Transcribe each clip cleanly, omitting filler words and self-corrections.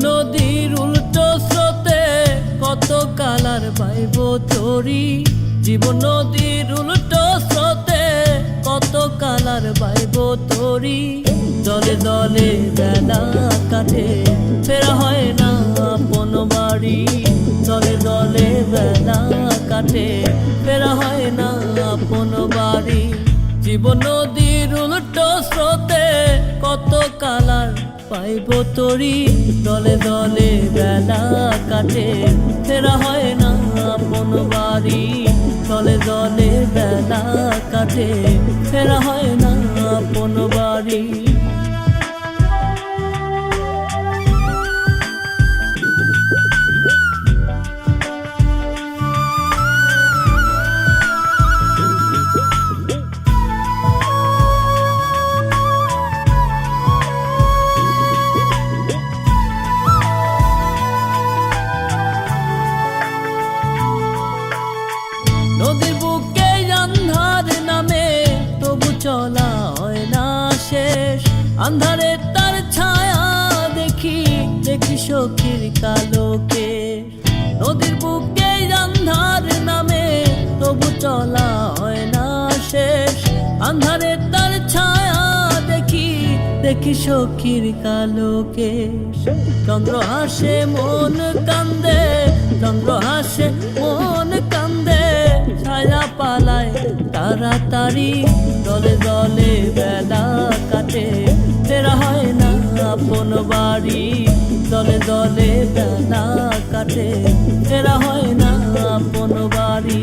নদীর উল্টো স্রোতে কত কালার পাইব তরি। জীবন নদীর উল্টো স্রোতে কত কালার পাইব তরি। দলে দলে বেলা কাটে ফেরা হয় না আপন বাড়ি। দলে দলে বেলা কাটে ফেরা হয় না আপন বাড়ি। জীবন নদীর উল্টো স্রোতে কত কালার পাইব তরি। দলে দলে বেলা কাটে ফেরা হয় না আপন বাড়ি। দলে দলে বেলা কাটে ফেরা হয় না আপন বাড়ি। নদীর বুকে আন্ধার নামে তবু চলা হয় না শেষ। আন্ধারে তার ছায়া দেখি দেখি সখীর কালো কেশ। নদীর বুকে আন্ধার নামে তবু চলা হয় না শেষ। আন্ধারে তার ছায়া দেখি দেখি সখীর কালো কেশ। চন্দ্র হাসে মন কান্দে, চন্দ্র হাসে মন কান্দে, ছায়া পালায় তাড়াতাড়ি। দলে দলে বেলা কাটে ফেরা হয় না আপন বাড়ি। দলে দলে বেলা কাটে ফেরা হয় না আপন বাড়ি।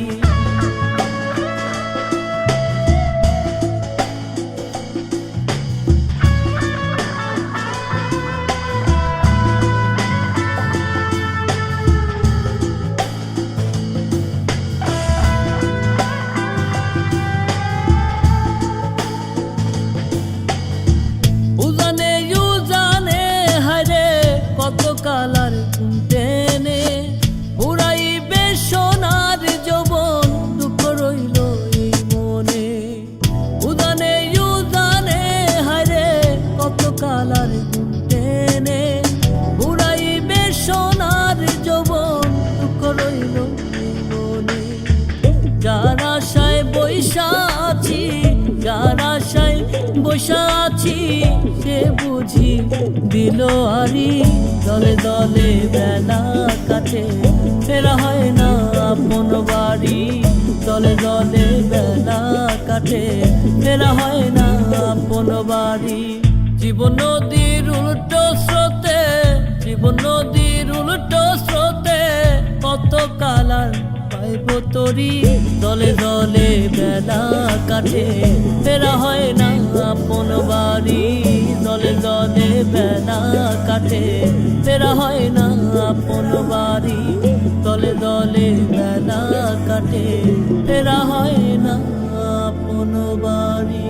কত কালার টেনে উড়াইবে সোনার যৌবন, দুঃখ রইল এই মনে। উদানে উদানে হায়রে কত কালার টেনে উড়াইবে সোনার যৌবন, দুঃখ রইল এই মনে। যার আশায় বৈশা আছি, যার আশায় বৈশা আছি, সে বুঝি দিল আরি। দলে দলে বেলা কাটে ফেরা হয় না আপন বাড়ি। দলে দলে বেলা কাটে ফেরা হয় না আপন বাড়ি। জীবন নদীর উল্টো স্রোতে, জীবন নদীর উল্টো স্রোতে কত কালার পাইব তরি। দলে দলে বেলা কাটে ফেরা হয় না আপন বাড়ি। দলে দলে বেলা কাটে ফেরা হয় না আপন বাড়ি। দলে দলে বেলা কাটে ফেরা হয় না আপন বাড়ি।